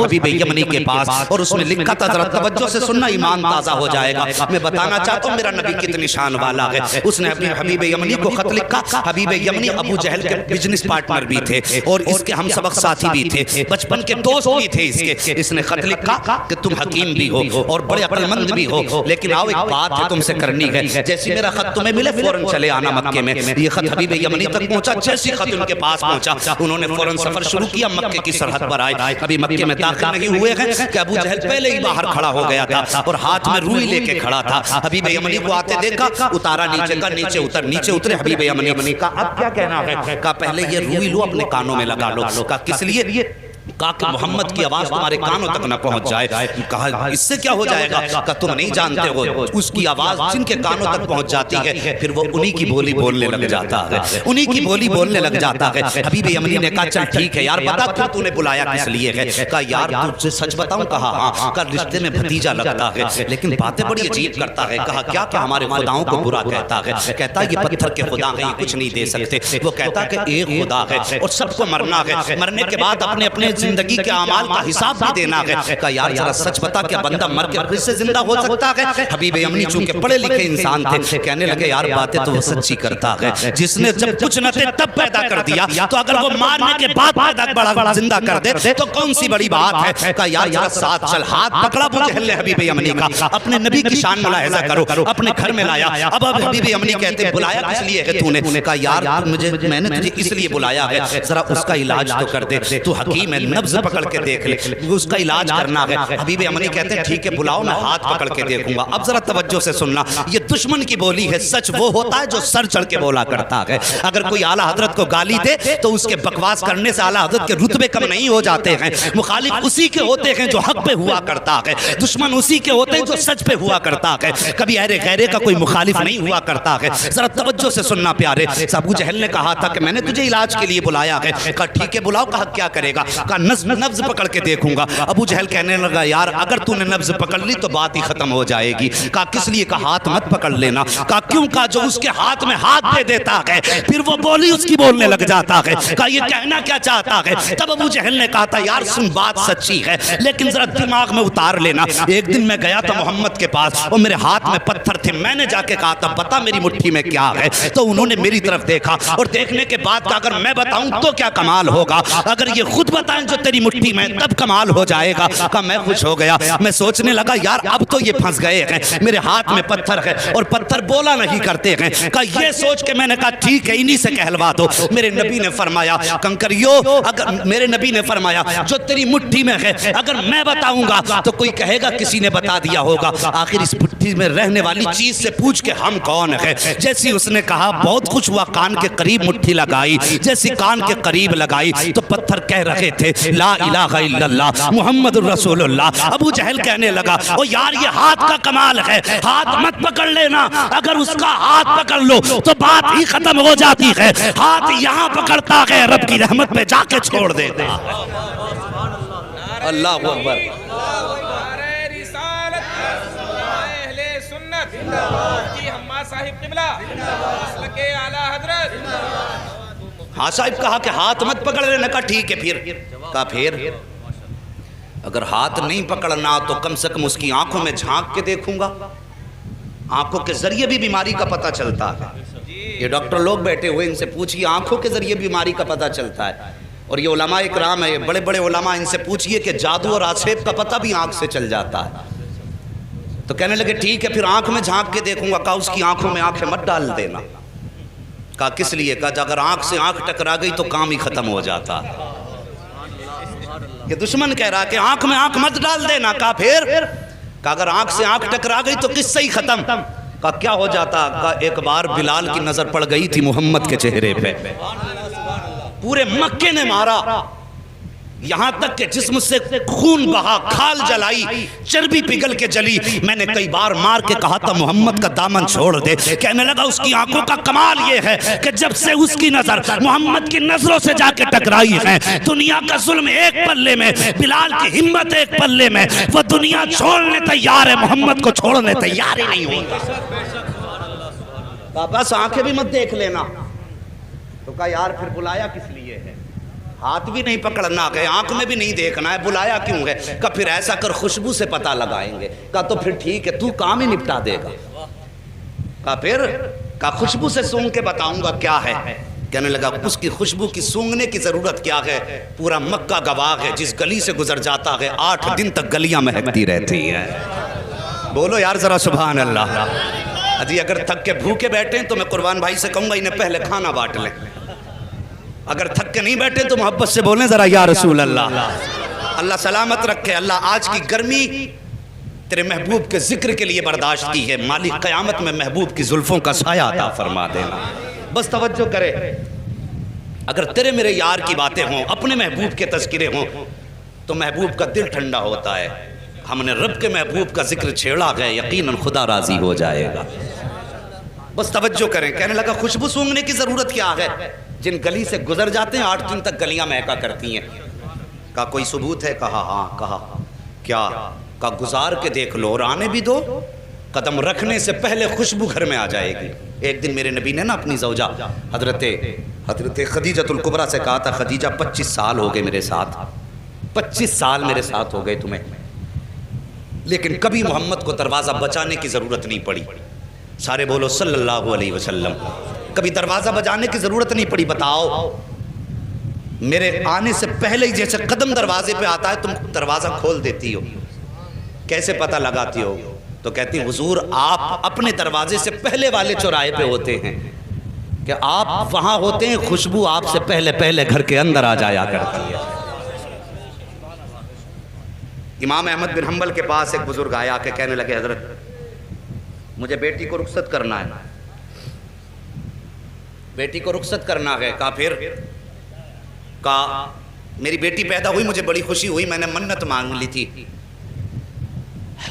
حبیب یمنی کے پاس اور اس میں لکھا تھا، ذرا توجہ سے سننا ایمان تازہ ہو جائے گا. میں بتانا چاہتا ہوں میرا نبی کتنی شان والا ہے. اس نے اپنے حبیب یمنی کو خط لکھا. حبیب یمنی ابو جہل کے بزنس پارٹنر بھی تھے اور اس کے ہم سبق ساتھی بھی تھے, بچپن کے دوست بھی تھے اس کے. اس نے خط لکھا کہ تم حکیم بھی ہو اور بڑے عقل مند بھی ہو, لیکن آؤ ایک بات ہے تم سے کرنی ہے. جیسی میرا خط تمہیں ملے فوراً چلے آنا مکے میں. یہ خط حبیب یمنی تک پہنچا. جیسی خط ان کے پاس پہنچا انہوں نے فوراً سفر شروع کیا. مکے کی سرحد پر آئے. ابھی مکے میں داخل نہیں ہوئے ہیں کہ ابو جہل پہلے ہی باہر کھڑا ہو گیا تھا اور ہاتھ میں روئی لے کے کھڑا تھا. حبیب یمنی کو آتے دیکھا, اتارا نیچے کا, نیچے اتر. نیچے اترے حبیب یمنی کا اب کیا کہنا ہے؟ کہا پہلے یہ روئی لو اپنے کانوں میں لگا لو. کہا کس لیے؟ کہا کہ محمد کی آواز تمہارے کانوں تک نہ پہنچ جائے. کہا اس سے کیا ہو جائے گا؟ کہا تم نہیں جانتے ہو اس کی آواز جن کے کانوں تک پہنچ جاتی ہے پھر وہ انہی کی بولی بولنے لگ جاتا ہے, انہی کی بولی بولنے لگ جاتا ہے. حبیب یمنی نے کہا چل ٹھیک ہے یار بتا کیوں تو نے بلایا کس لیے ہے؟ کہا یار تجھے سچ بتاؤں؟ کہا ہاں. کہا رشتے میں بھتیجا لگتا ہے لیکن باتیں بڑی عجیب کرتا ہے. کہا کیا؟ کہ ہمارے خداؤں کو برا کہتا ہے. کہتا یہ پتھر کے خدا ہیں, یہ کچھ نہیں دے سکتے. وہ کہتا کہ ایک خدا ہے اور سب کو مرنا ہے, مرنے کے بعد اپنے اپنے زندگی کے اعمال کا حساب بھی دینا ہے. کہا یار ذرا سچ بتا کیا بندہ مر کے پھر سے زندہ ہو سکتا ہے؟ حبیب یمنی چونکہ پڑھے لکھے انسان تھے کہنے لگے یار باتیں تو وہ سچی کرتا ہے. جس نے جب کچھ نہ تھے تب پیدا کر دیا تو اگر وہ مارنے کے بعد پیدا بڑا زندہ کر دے تو کون سی بڑی بات ہے؟ کہا یار ذرا ساتھ چل. ہاتھ پکڑا ابو جہل نے حبیب یمنی کا. اپنے نبی کی شان ملاحظہ کرو. اپنے گھر میں لایا. اب حبیب یمنی کہتے بلایا کس لیے ہے تو نے؟ کہا یار میں نے تجھے اس لیے بلایا ہے ذرا اس کا علاج تو کر دے. تو حکیم ہے, نبض پکڑ کے دیکھ لے, اس کا علاج کرنا ہے. حبیب یمنی کہتے ہیں ٹھیک ہے بلاؤ, میں ہاتھ پکڑ کے دیکھوں گا. اب ذرا توجہ سے سننا, یہ دشمن کی بولی ہے. سچ وہ ہوتا ہے جو سر چڑھ کے بولا کرتا ہے. اگر کوئی اعلیٰ حضرت کو گالی دے تو اس کے بکواس کرنے سے اعلیٰ حضرت کے رتبے کم نہیں ہو جاتے ہیں. مخالف اسی کے ہوتے ہیں جو حق پہ ہوا کرتا ہے, دشمن اسی کے ہوتے ہیں جو سچ پہ ہوا کرتا ہے. کبھی اہل غیرے کا کوئی مخالف نہیں ہوا کرتا ہے. ذرا توجہ سے سننا پیارے. ابو جہل نے کہا تھا کہ میں نے تجھے علاج کے لیے بلایا ہے. کہا ٹھیک ہے بلاؤ. کہا کیا کرے گا؟ کہا نبض پکڑ کے دیکھوں گا. ابو جہل کہنے لگا یار اگر تو نے نبض پکڑ لی تو بات ہی ختم ہو جائے گی. کہا کس لیے؟ کہا ہاتھ مت پکڑ لینا. کہا کیوں؟ کہا جو اس کے ہاتھ میں ہاتھ دے دیتا ہے پھر وہ بولی اس کی بولنے لگ جاتا ہے. کہا یہ کہنا کیا چاہتا ہے؟ تب ابو جہل نے کہا تھا یار سن بات سچی ہے لیکن ذرا دماغ میں اتار لینا. ایک دن میں گیا تھا محمد کے پاس اور میرے ہاتھ میں پتھر تھے. میں نے جا کے کہا تھا بتا میری مٹھی میں کیا ہے؟ تو انہوں نے میری طرف دیکھا اور دیکھنے کے بعد کہا اگر میں بتاؤں تو کیا کمال ہوگا, اگر یہ خود بتائیں جو تیری مٹھی میں تب کمال ہو جائے گا. کہا میں خوش ہو گیا. میں سوچنے لگا یار اب تو یہ پھنس گئے ہیں, میرے ہاتھ میں پتھر ہے اور پتھر بولا نہیں کرتے ہیں. کہا یہ سوچ کے میں نے کہا ٹھیک ہے انہی سے کہلوا دو. میرے نبی نے فرمایا کنکریو, اگر میرے نبی نے فرمایا جو تیری مٹھی میں ہے اگر میں بتاؤں گا تو کوئی کہے گا کسی نے بتا دیا ہوگا. آخر اس مٹھی میں رہنے والی چیز سے پوچھ کے ہم کون ہے. جیسی اس نے کہا بہت خوش ہوا, کان کے قریب مٹھی لگائی. جیسی کان کے قریب لگائی تو پتھر کہہ رہے تھے لا الہ الا اللہ محمد رسول اللہ. ابو جہل کہنے لگا او یار یہ ہاتھ کا کمال ہے, ہاتھ مت پکڑ لینا, اگر اس کا ہاتھ پکڑ لو تو بات ہی ختم ہو جاتی ہے. ہاتھ یہاں پکڑتا ہے رب کی رحمت پہ جا کے چھوڑ دیتا. اللہ اکبر. ہاں صاحب کہا کہ ہاتھ مت پکڑ لینا. کہا ٹھیک ہے پھر. کہا پھر اگر ہاتھ نہیں پکڑنا تو کم سے کم اس کی آنکھوں میں جھانک کے دیکھوں گا. آنکھوں کے ذریعے بھی بیماری کا پتہ چلتا ہے. یہ ڈاکٹر لوگ بیٹھے ہوئے ان سے پوچھئے آنکھوں کے ذریعے بیماری کا پتہ چلتا ہے. اور یہ علماء اکرام ہے بڑے بڑے علماء, ان سے پوچھئے کہ جادو اور آسیب کا پتہ بھی آنکھ سے چل جاتا ہے. تو کہنے لگے ٹھیک ہے پھر آنکھ میں جھانک کے دیکھوں گا. کہا اس کی آنکھوں میں آنکھیں مت ڈال دینا. کہا کس لیے؟ کہا اگر آنکھ سے آنکھ ٹکرا گئی تو کام ہی ختم ہو جاتا. یہ دشمن کہہ رہا کہ آنکھ میں آنکھ مت ڈال دینا. کہا پھر؟ کہا اگر آنکھ سے آنکھ ٹکرا گئی تو قصہ ہی ختم. کہا کیا ہو جاتا؟ کہا ایک بار بلال کی نظر پڑ گئی تھی محمد کے چہرے پہ. پورے مکے نے مارا, یہاں تک کہ جسم سے خون بہا, کھال جلائی, چربی پگھل کے جلی. میں نے کئی بار مار کے کہا تھا محمد کا دامن چھوڑ دے. کہنے لگا اس کی آنکھوں کا کمال یہ ہے کہ جب سے اس کی نظر محمد کی نظروں سے جا کے ٹکرائی ہے, دنیا کا ظلم ایک پلے میں, بلال کی ہمت ایک پلے میں, وہ دنیا چھوڑنے تیار ہے, محمد کو چھوڑنے تیار ہی نہیں ہوئی. بس آنکھیں بھی مت دیکھ لینا. تو کہا یار پھر بلایا کس لیے ہے؟ ہاتھ بھی نہیں پکڑنا ہے، آنکھ میں بھی نہیں دیکھنا ہے، بلایا کیوں ہے؟ کہا پھر ایسا کر خوشبو سے پتہ لگائیں گے۔ کہا تو پھر ٹھیک ہے، تو کام ہی نپٹا دے گا۔ کہا پھر؟ کہا خوشبو سے سونگ کے بتاؤں گا کیا ہے۔ کہنے لگا اس کی خوشبو کی سونگنے کی ضرورت کیا ہے؟ پورا مکہ گواہ ہے، جس گلی سے گزر جاتا ہے 8 دن تک گلیاں مہکتی رہتی ہیں۔ بولو یار ذرا سبحان اللہ۔ جی اگر تھک کے بھوکے بیٹھیں تو میں قربان بھائی سے کہوں گا انہیں پہلے کھانا بانٹ لیں، اگر تھک کے نہیں بیٹھے تو محبت سے بولیں ذرا یا رسول اللہ۔ اللہ سلامت رکھے، اللہ آج کی گرمی تیرے محبوب کے ذکر کے لیے برداشت کی ہے، مالک قیامت میں محبوب کی زلفوں کا سایہ عطا فرما دینا۔ بس توجہ کرے، اگر تیرے میرے یار کی باتیں ہوں، اپنے محبوب کے تذکرے ہوں تو محبوب کا دل ٹھنڈا ہوتا ہے۔ ہم نے رب کے محبوب کا ذکر چھیڑا گیا، یقیناً خدا راضی ہو جائے گا۔ بس توجہ کریں۔ کہنے لگا خوشبو سونگنے کی ضرورت کیا ہے؟ جن گلی سے گزر جاتے ہیں 8 دن تک گلیاں مہکا کرتی ہیں۔ کہا کوئی ثبوت ہے؟ کہا ہاں۔ کہا کیا؟ کہا گزار کے دیکھ لو اور آنے بھی دو، قدم رکھنے سے پہلے خوشبو گھر میں آ جائے گی۔ ایک دن میرے نبی نے نا اپنی زوجہ حضرت خدیجۃ الکبریٰ سے کہا تھا، خدیجہ 25 سال ہو گئے میرے ساتھ، 25 سال میرے ساتھ ہو گئے تمہیں، لیکن کبھی محمد کو دروازہ بچانے کی ضرورت نہیں پڑی۔ سارے بولو صلی اللہ علیہ وسلم۔ کبھی دروازہ بجانے کی ضرورت نہیں پڑی۔ بتاؤ میرے آنے سے پہلے ہی جیسے قدم دروازے پہ آتا ہے تم دروازہ کھول دیتی ہو، کیسے پتہ لگاتی ہو؟ تو کہتی حضور آپ اپنے دروازے سے پہلے والے چوراہے پہ ہوتے ہیں، کہ آپ وہاں ہوتے ہیں، خوشبو آپ سے پہلے گھر کے اندر آ جایا کرتی ہے۔ امام احمد بن حنبل کے پاس ایک بزرگ آیا کہ کہنے لگے حضرت مجھے بیٹی کو رخصت کرنا ہے، بیٹی کو رخصت کرنا ہے۔ کہا پھر؟ کہا میری بیٹی پیدا ہوئی، مجھے بڑی خوشی ہوئی، میں نے منت مانگ لی تھی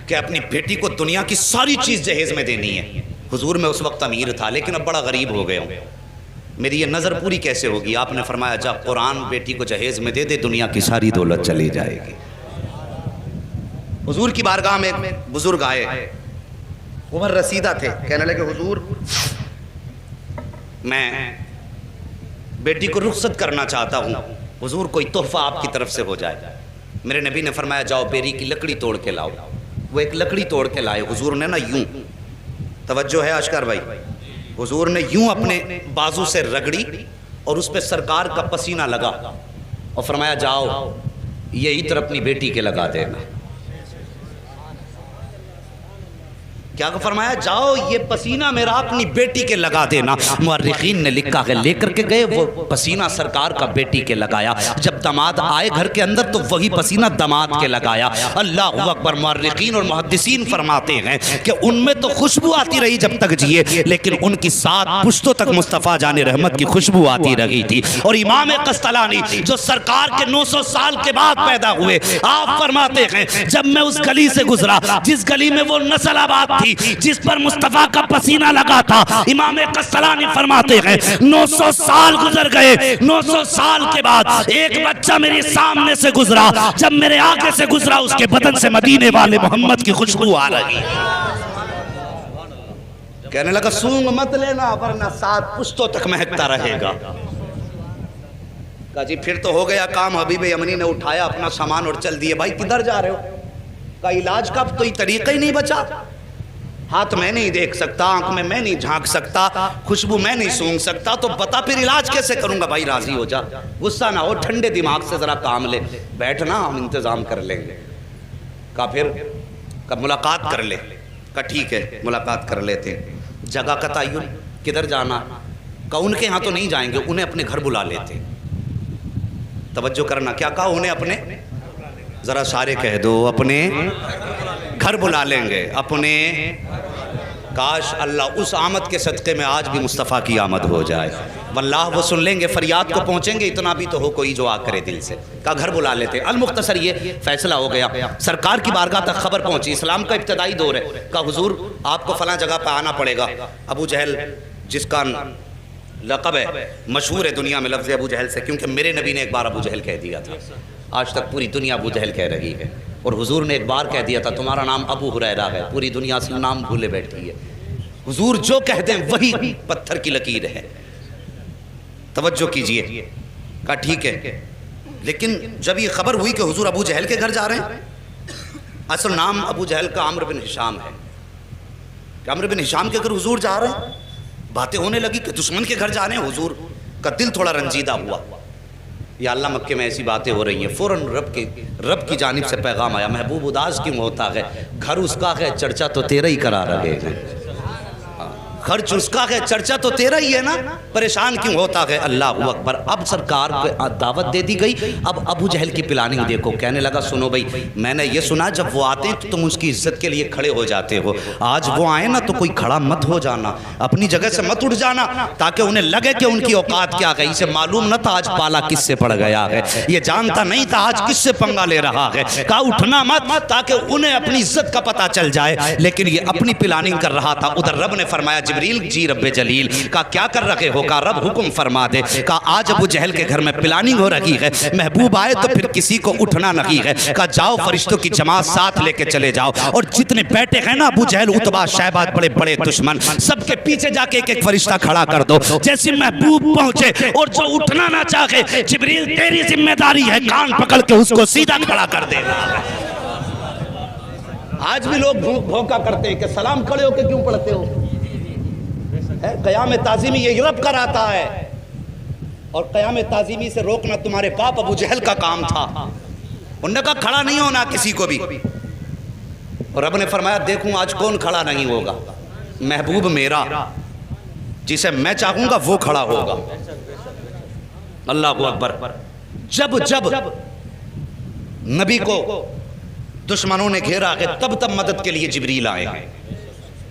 کہ اپنی بیٹی کو دنیا کی ساری چیز جہیز میں دینی ہے۔ حضور میں اس وقت امیر تھا لیکن اب بڑا غریب ہو گیا ہوں، میری یہ نظر پوری کیسے ہوگی؟ آپ نے فرمایا جا قرآن بیٹی کو جہیز میں دے دے، دنیا کی ساری دولت چلی جائے گی۔ حضور کی بارگاہ میں بزرگ آئے، عمر رسیدہ تھے، کہنے لگے حضور میں بیٹی کو رخصت کرنا چاہتا ہوں، حضور کوئی تحفہ آپ کی طرف سے ہو جائے۔ میرے نبی نے فرمایا جاؤ بیری کی لکڑی توڑ کے لاؤ۔ وہ ایک لکڑی توڑ کے لائے، حضور نے نا یوں، توجہ ہے اشکر بھائی، حضور نے یوں اپنے بازو سے رگڑی اور اس پہ سرکار کا پسینہ لگا اور فرمایا جاؤ یہ عطر اپنی بیٹی کے لگا دینا۔ کیا فرمایا؟ جاؤ یہ پسینہ میرا اپنی بیٹی کے لگا دینا۔ مورخین نے لکھا ہے لے کر کے گئے وہ پسینہ سرکار کا بیٹی کے لگایا، جب داماد آئے گھر کے اندر تو وہی پسینہ داماد کے لگایا۔ اللہ اکبر۔ مورخین اور محدثین فرماتے ہیں کہ ان میں تو خوشبو آتی رہی جب تک جیے، لیکن ان کی 7 پشتوں تک مصطفیٰ جان رحمت کی خوشبو آتی رہی تھی۔ اور امام قسطلانی جو سرکار کے 900 سال کے بعد پیدا ہوئے، آپ فرماتے ہیں جب میں اس گلی سے گزرا جس گلی میں وہ نسل آباد جس پر مصطفیٰ کا پسینہ لگا تھا، امام قسطلانی فرماتے ہیں 900 سال گزر گئے، 900 سال کے بعد ایک بچہ میرے سامنے سے گزرا، جب میرے آگے سے گزرا اس کے بدن سے مدینے والے محمد کی خوشبو آ رہی۔ کہنے لگا سونگ مت لینا ورنہ 7 پشتوں تک مہکتا رہے گا۔ کہا جی پھر تو ہو گیا کام۔ حبیب یمنی نے اٹھایا اپنا سامان اور چل دیے۔ بھائی کدھر جا رہے ہو؟ کہا علاج کا تو یہ طریقہ ہی نہیں بچا، ہاتھ میں نہیں دیکھ سکتا، آنکھ میں نہیں جھانک سکتا، خوشبو میں نہیں سونگ سکتا، تو بتا پھر علاج کیسے کروں گا؟ بھائی راضی ہو جا، غصہ نہ ہو، ٹھنڈے دماغ سے ذرا کام لے، بیٹھنا ہم انتظام کر لیں گے۔ کہا پھر؟ کہا ملاقات کر لے۔ کہا ٹھیک ہے ملاقات کر لیتے ہیں۔ جگہ کا تعین، کدھر جانا؟ کہا ان کے ہاں تو نہیں جائیں گے، انہیں اپنے گھر بلا لیتے۔ توجہ کرنا، کیا کہا؟ انہیں اپنے، ذرا سارے کہہ دو، اپنے گھر بلا لیں گے، اپنے۔ کاش اللہ اس آمد کے صدقے میں آج بھی مصطفیٰ کی آمد ہو جائے، واللہ وہ سن لیں گے، فریاد کو پہنچیں گے، اتنا بھی تو ہو کوئی جو آ کرے دل سے۔ کہا گھر بلا لیتے۔ المختصر یہ فیصلہ ہو گیا، سرکار کی بارگاہ تک خبر پہنچی، اسلام کا ابتدائی دور ہے۔ کہا حضور آپ کو فلاں جگہ پہ آنا پڑے گا۔ ابو جہل جس کا لقب ہے، مشہور ہے دنیا میں لفظ ابو جہل سے، کیونکہ میرے نبی نے ایک بار ابو جہل کہہ دیا تھا، آج تک پوری دنیا ابو جہل کہہ رہی ہے، اور حضور نے ایک بار کہہ دیا تھا تمہارا نام ابو ہریرہ ہے، پوری دنیا سے نام بھولے بیٹھی ہے۔ حضور جو کہہ دیں وہی پتھر کی لکیر ہے۔ توجہ کیجئے۔ کہا ٹھیک ہے لیکن جب یہ خبر ہوئی کہ حضور ابو جہل کے گھر جا رہے ہیں، اصل نام ابو جہل کا عمرو بن ہشام ہے، کہ عمرو بن ہشام کے گھر حضور جا رہے ہیں، باتیں ہونے لگی کہ دشمن کے گھر جا رہے ہیں، حضور کا دل تھوڑا رنجیدہ ہوا، یا اللہ مکے میں ایسی باتیں ہو رہی ہیں، فوراً رب کی جانب سے پیغام آیا، محبوب اداس کیوں ہوتا ہے، گھر اس کا ہے چرچا تو تیرا ہی کرا رہے ہیں، خرچ اس کا ہے چرچا تو تیرا ہی ہے نا، پریشان کیوں ہوتا ہے، اللہ اکبر۔ اب سرکار کو دعوت دے دی گئی، اب ابو جہل کی پلاننگ دیکھو، کہنے لگا سنو بھائی، میں نے یہ سنا جب وہ آتے ہیں تو تم اس کی عزت کے لیے کھڑے ہو جاتے ہو، آج وہ آئے نا تو کوئی کھڑا مت ہو جانا، اپنی جگہ سے مت اٹھ جانا، تاکہ انہیں لگے کہ ان کی اوقات کیا گئی، اسے معلوم نہ تھا آج پالا کس سے پڑ گیا ہے، یہ جانتا نہیں تھا آج کس سے پنگا لے رہا ہے، کہا اٹھنا مت تاکہ انہیں اپنی عزت کا پتہ چل جائے، لیکن یہ اپنی پلاننگ کر رہا تھا۔ ادھر رب نے فرمایا جبریل جی رب جلیل، کہا کیا کر رہے ہو، کہا رب حکم فرما دے، کہا آج ابو جہل کے گھر میں پلاننگ ہو رہی ہے، محبوب آئے تو پھر کسی کو اٹھنا نہیں ہے، کہا جاؤ فرشتوں کی جماعت ساتھ لے کے چلے جاؤ، اور جتنے بیٹھے ہیں نا ابو جہل عتبہ شیبہ بڑے بڑے دشمن، سب کے پیچھے جا کے ایک ایک فرشتہ کھڑا کر دو، جیسے محبوب پہنچے اور جو اٹھنا نہ چاہے، جبریل تیری ذمہ داری ہے کان پکڑ کے اس کو سیدھا کھڑا کر دینا۔ آج بھی لوگ بھونکا کرتے ہیں کہ سلام کھڑے ہو کے کیوں پڑھتے ہو، قیام تعظیمی یہ رب کراتا ہے، اور قیام تعظیمی سے روکنا تمہارے باپ ابو جہل کا کام تھا، انہوں نے کہا کھڑا نہیں ہونا کسی کو بھی، اور رب نے فرمایا دیکھوں آج کون کھڑا نہیں ہوگا، محبوب میرا جسے میں چاہوں گا وہ کھڑا ہوگا، اللہ اکبر۔ جب نبی کو دشمنوں نے گھیرا ہے تب مدد کے لیے جبریل آئے ہیں،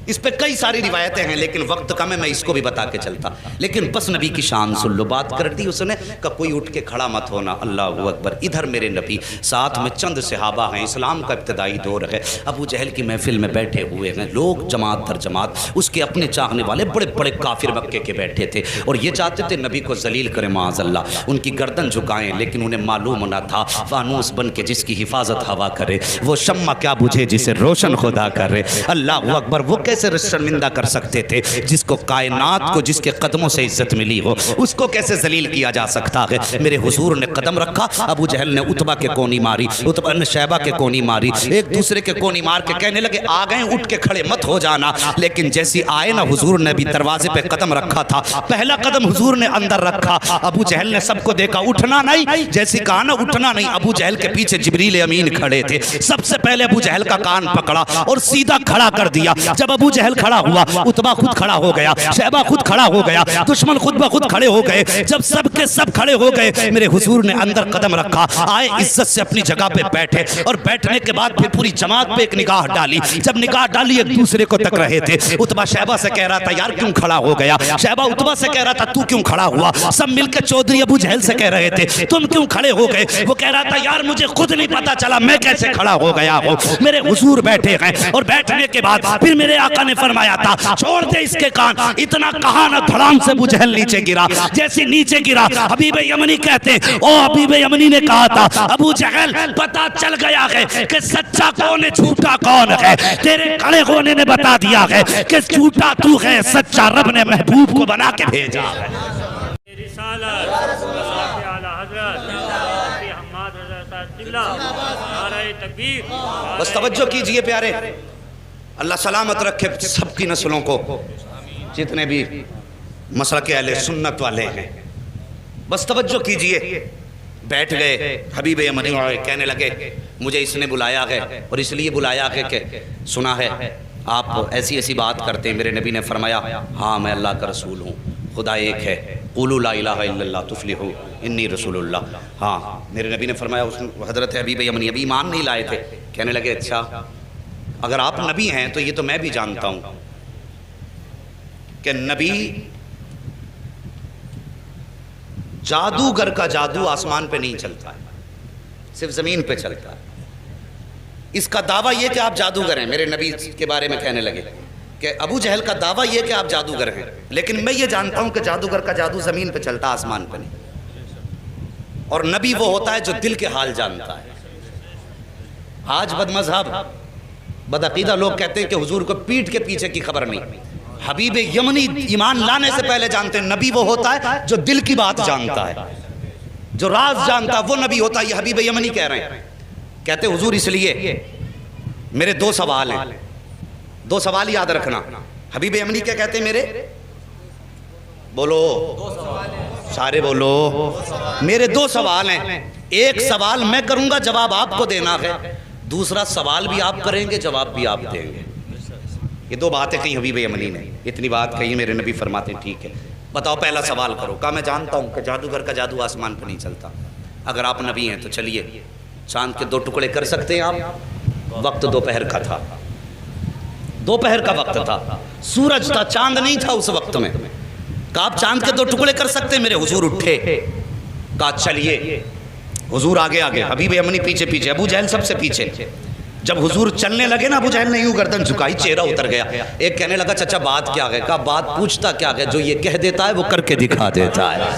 اس پہ کئی ساری روایتیں ہیں لیکن وقت کم ہے، میں اس کو بھی بتا کے چلتا، لیکن بس نبی کی شان سن لو، بات کر دی اس نے کہ کوئی اٹھ کے کھڑا مت ہونا، اللہ اکبر۔ ادھر میرے نبی ساتھ میں چند صحابہ ہیں، اسلام کا ابتدائی دور ہے، ابو جہل کی محفل میں بیٹھے ہوئے ہیں لوگ جماعت در جماعت، اس کے اپنے چاہنے والے بڑے بڑے کافر مکے کے بیٹھے تھے، اور یہ چاہتے تھے نبی کو ذلیل کریں معاذ اللہ، ان کی گردن جھکائیں، لیکن انہیں معلوم نہ تھا فانوس بن کے جس کی حفاظت ہوا کرے وہ شمع کیا بجھے جسے روشن خدا کرے، اللہ اکبر۔ وہ کیسے شرمندہ کر سکتے تھے جس کو کائنات کو جس کے قدموں سے عزت ملی ہو، اس کو کیسے ذلیل کیا جا سکتا ہے، میرے حضور نے قدم رکھا، ابو جہل نے عتبہ کے کونی ماری، عتبہ نے شیبہ کے کونی ماری، ایک دوسرے کے کونی مار کے کہنے لگے آ گئے اٹھ کے کھڑے مت ہو جانا، لیکن جیسی آئے نا حضور نے بھی دروازے پہ قدم رکھا تھا، پہلا قدم حضور نے اندر رکھا، ابو جہل نے سب کو دیکھا اٹھنا نہیں، جیسی کہا نا اٹھنا نہیں، ابو جہل کے پیچھے جبریل امین کھڑے تھے، سب سے پہلے ابو جہل کا کان پکڑا اور سیدھا کھڑا کر دیا، جب ابو جہل کھڑا ہوا عتبہ خود کھڑا ہو گیا، شیبہ خود کھڑا ہو گیا، دشمن خود بخود کھڑے ہو گئے، جب سب کے سب کھڑے ہو گئے میرے حضور نے اندر قدم رکھا، آئے عزت سے اپنی جگہ پہ بیٹھے، اور بیٹھنے کے بعد پھر پوری جماعت پہ ایک نگاہ ڈالی، جب نگاہ ڈالی ایک دوسرے کو تک رہے تھے، عتبہ شیبہ سے کہہ رہا تھا یار کیوں کھڑا ہو گیا، شیبہ عتبہ سے کہہ رہا تھا تو کیوں کھڑا ہوا، سب مل کے چودھری ابو جہل سے کہہ رہے تھے تم کیوں کھڑے ہو گئے، وہ کہہ رہا تھا یار مجھے خود نہیں پتا چلا میں کیسے کھڑا ہو گیا ہوں، میرے حضور بیٹھے ہیں، اور بیٹھنے کے بعد پھر میرے آقا نے فرمایا تھا چھوڑ دے اس کے کان، اتنا کہا نہ دھڑام سے ابو جہل نیچے گرا، جیسے نیچے گرا حبیب یمنی کہتے ہیں او حبیب یمنی نے کہا تھا ابو جہل پتا چل گیا ہے کہ سچا کون ہے جھوٹا کون ہے، تیرے کھڑے ہونے نے بتا دیا ہے کہ جھوٹا تو ہے، سچا رب نے محبوب کو بنا کے بھیجا ہے۔ بس توجہ کیجئے پیارے، اللہ سلامت رکھے سب کی نسلوں کو، جتنے بھی مسلک اہل سنت والے ہیں، بس توجہ کیجئے۔ بیٹھ گئے، حبیب یمنی کہنے لگے مجھے اس نے بلایا ہے اور اس لیے بلایا ہے کہ سنا ہے آپ ایسی ایسی بات کرتے ہیں، میرے نبی نے فرمایا ہاں میں اللہ کا رسول ہوں، خدا ایک ہے، قولوا لا الہ الا اللہ تفلحوا انی رسول اللہ۔ ہاں میرے نبی نے فرمایا، حضرت حبیب یمنی ابھی ایمان نہیں لائے تھے، کہنے لگے اچھا اگر آپ نبی ہیں تو یہ تو میں بھی جانتا ہوں کہ نبی جادوگر کا جادو آسمان پہ نہیں چلتا ہے، صرف زمین پہ چلتا ہے۔ اس کا دعویٰ یہ کہ آپ جادوگر ہیں، میرے نبی کے بارے میں کہنے لگے کہ ابو جہل کا دعویٰ یہ کہ آپ جادوگر ہیں، لیکن میں یہ جانتا ہوں کہ جادوگر کا جادو زمین پہ چلتا آسمان پہ نہیں، اور نبی وہ ہوتا ہے جو دل کے حال جانتا ہے۔ آج بد مذہب بدعقیدہ لوگ کہتے ہیں کہ حضور کو پیٹھ کے پیچھے کی خبر نہیں، حبیب یمنی ایمان لانے سے پہلے جانتے ہیں نبی وہ ہوتا ہے جو دل کی بات جانتا ہے۔ جو راز جانتا وہ نبی ہوتا. یہ حبیب یمنی کہہ رہے ہیں. کہتے حضور اس لیے میرے 2 سوال ہیں, 2 سوال یاد رکھنا. حبیب یمنی کیا کہتے ہیں؟ میرے بولو سارے بولو, میرے 2 سوال ہیں. ایک سوال میں کروں گا, جواب آپ کو دینا ہے. دوسرا سوال بھی آپ کریں گے, جواب بھی آپ دیں گے. یہ 2 باتیں کہیں حبیب یمنی نے, اتنی بات کہی. میرے نبی فرماتے ہیں ٹھیک ہے بتاؤ پہلا سوال کرو. کہا میں جانتا ہوں کہ جادوگر کا جادو آسمان پہ نہیں چلتا. اگر آپ نبی ہیں تو چلیے, چاند کے 2 ٹکڑے کر سکتے ہیں آپ؟ وقت دوپہر کا تھا, دوپہر کا وقت تھا, سورج تھا, چاند نہیں تھا اس وقت میں. کہا آپ چاند کے 2 ٹکڑے کر سکتے ہیں؟ میرے حضور اٹھے, کہا چلیے. حضور آگے آگے, حبیب یمنی پیچھے پیچھے, ابو جہل سب سے پیچھے. جب حضور چلنے لگے نا, ابو جہل نے یوں گردن جھکائی, چہرہ اتر گیا. ایک کہنے لگا چچا بات کیا ہے؟ کہا بات پوچھتا کیا ہے, جو یہ کہہ دیتا ہے وہ کر کے دکھا دیتا ہے.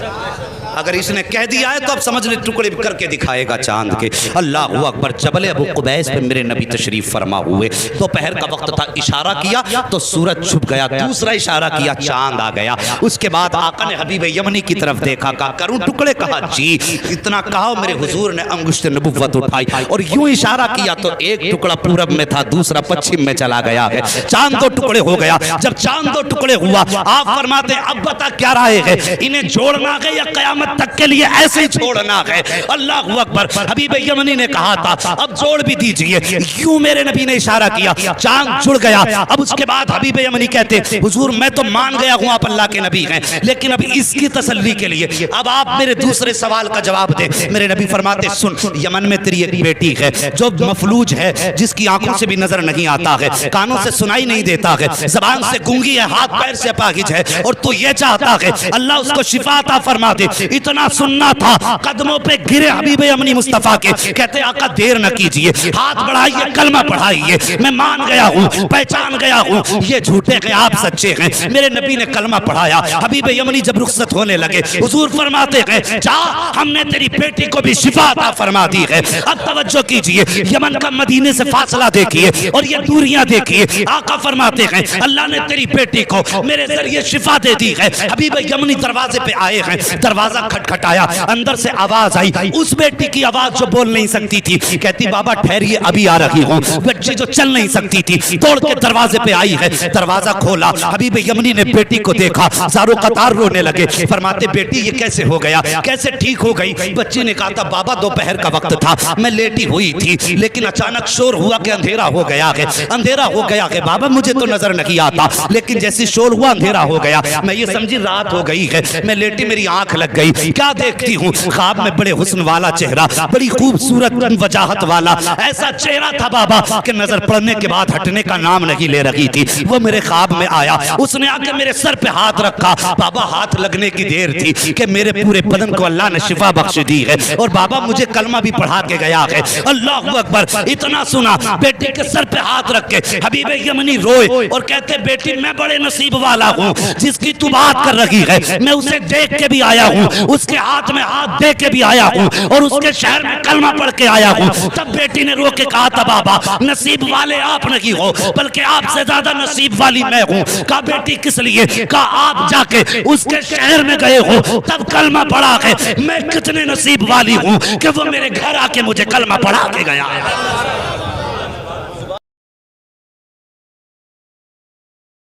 اگر اس نے کہہ دیا ہے تو اب سمجھ لے ٹکڑے کر کے دکھائے گا چاند کے. اللہ اکبر. جبل ابو قبیس پہ میرے نبی تشریف فرما ہوئے. دوپہر کا وقت تھا, اشارہ کیا تو سورج چھپ گیا, دوسرا اشارہ کیا چاند آ گیا. اس کے بعد آقا نے حبیب یمنی کی طرف دیکھا, کہا کروں ٹکڑے؟ کہا جی. اتنا کہا میرے حضور نے انگشت نبوت اٹھائی اور یوں اشارہ کیا تو ایک ٹکڑا پورب میں تھا, دوسرا پچھم میں چلا گیا ہے. چاند 2 ٹکڑے ہو گیا. جب چاند 2 ٹکڑے ہوا, آپ فرماتے اب بتا کیا رائے ہے, انہیں جوڑنا ہے یا قیامت تک کے لیے ایسے ہی چھوڑنا ہے؟ اللہ اکبر. حبیب یمنی نے کہا تھا اب جوڑ بھی دیجئے. یوں میرے نبی نے اشارہ کیا, چاند جڑ گیا. اب اس کے بعد حبیب یمنی کہتے حضور میں تو مان گیا ہوں آپ اللہ کے نبی ہیں, لیکن اب اس کی تسلی کے لیے اب آپ میرے دوسرے سوال کا جواب دیں. میرے نبی فرماتے سن, یمن میں تیری ایک بیٹی ہے جو مفلوج ہے, جس کی آنکھوں سے بھی نظر نہیں آتا ہے, کانوں سے سنائی نہیں دیتا ہے, زبان سے گونگی ہے, ہاتھ پیر سے اپاہج ہے, اور تو یہ چاہتا ہے اللہ اس کو شفا عطا فرما دے. اتنا سننا تھا, قدموں پہ گرے حبیب یمنی مصطفیٰ کے, کہتے آقا دیر نہ کیجئے, ہاتھ بڑھائیے, کلمہ پڑھائیے. میں مان گیا ہوں, پہچان گیا ہوں یہ جھوٹے ہیں آپ سچے ہیں. میرے نبی نے کلمہ پڑھایا. حبیب یمنی جب رخصت ہونے لگے, حضور فرماتے ہیں جا, ہم نے تیری بیٹی کو بھی شفا عطا فرما دی ہے. اب توجہ کیجئے, یمن کا مدینے سے فاصلہ دیکھیے اور یہ دوریاں دیکھیے. آقا فرماتے ہیں اللہ نے تیری بیٹی کو میرے ذریعے شفا دے دی ہے. حبیب یمنی دروازے پہ آئے ہیں, دروازہ کھٹکھٹایا, اندر سے آواز آئی, اس بیٹی کی آواز جو بول نہیں سکتی تھی. کہتی بابا ٹھہریے ابھی آ رہی ہوں. بچی جو چل نہیں سکتی تھی توڑ کے دروازے پہ آئی ہے. دروازہ کھولا, حبیب یمنی نے بیٹی کو دیکھا, زارو قطار رونے لگے. فرماتے بیٹی یہ کیسے ہو گیا, کیسے ٹھیک ہو گئی؟ بچی نے کہا تھا بابا دوپہر کا وقت تھا, میں لیٹی ہوئی تھی, لیکن اچانک شور ہوا کہ اندھیرا ہو گیا ہے. اندھیرا ہو گیا ہے بابا, مجھے تو نظر نہیں آتا, لیکن جیسی شور ہوا اندھیرا ہو گیا. میں یہ سمجھی رات ہو گئی ہے, میں لیٹی, میری آنکھ لگ گئی. کیا دیکھتی ہوں؟ خواب میں بڑے حسن والا چہرہ, بڑی خوبصورت وجاہت والا ایسا چہرہ تھا بابا کہ نظر پڑنے کے بعد ہٹنے کا نام نہیں لے رہی تھی. وہ میرے خواب میں آیا, اس نے آ کے میرے سر پہ ہاتھ رکھا. بابا ہاتھ لگنے کی دیر تھی کہ میرے پورے بدن کو اللہ نے شفا بخش دی ہے, اور بابا مجھے کلمہ بھی پڑھا کے گیا ہے. اللہ اکبر. اتنا سنا, بیٹی کے سر پہ ہاتھ رکھ کے حبیب یمنی روئے اور کہتے بیٹی میں بڑے نصیب والا ہوں, جس کی تو بات کر رہی ہے میں اسے دیکھ کے بھی آیا ہوں, اس کے ہاتھ میں ہاتھ دے کے بھی آیا ہوں, اور اس کے شہر میں کلمہ پڑھ کے آیا ہوں. تب بیٹی نے رو کے کہا تھا بابا نصیب والے آپ نہیں ہو, بلکہ آپ سے زیادہ نصیب والی میں ہوں. کہا بیٹی کس لیے؟ کہا آپ جا کے اس کے شہر میں گئے ہو, تب کلمہ پڑھا ہے. میں کتنے نصیب والی ہوں کہ وہ میرے گھر آ کے مجھے کلمہ پڑھا کے گیا.